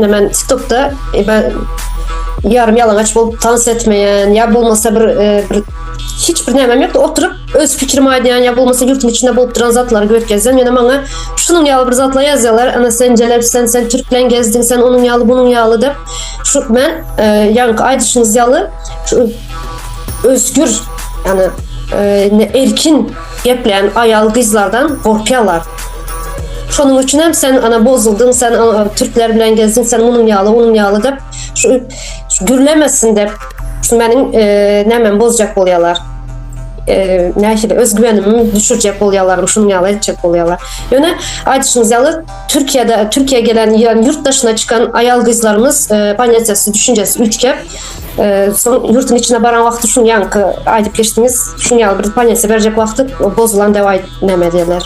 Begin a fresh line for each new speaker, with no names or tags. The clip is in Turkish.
hemen TikTok'ta ben yarım yalang'aç bolup dans etmeyen ya bolmasa bir hiçbir nemem yoktu. Oturup öz fikrimi aydayan ya bolmasa yurtun içinde bolup duran zatları görüp gezden. Yani bana şunun yağlı bir zatla yazıyorlar. Ana sen Türklen gezdin, sen onun yağlı bunun yağlı dep. Şu ben yankı aydışınız yağlı şu özgür yani erkin gepleyen ayal kızlardan korkuyorlar. Şunun için hem sen ana bozuldun, sen Türkler bilen gezdin, sen onun yağlı dep şu gürlemesin dep şu benim nemem bozacak oluyorlar. Nəhili özgüvenimi düşürecek oluyorlar, şunun yağlı edecek oluyorlar. Yani aydışınız yağlı Türkiye gelen yani yurt dışına çıkan ayal kızlarımız paniyatesi, düşüncesi ülke son yurtun içine baran vakti şunu yankı aydıp geçtiniz, şunu yağlı bir paniyatesi verecek vakti bozulan devam etmediler.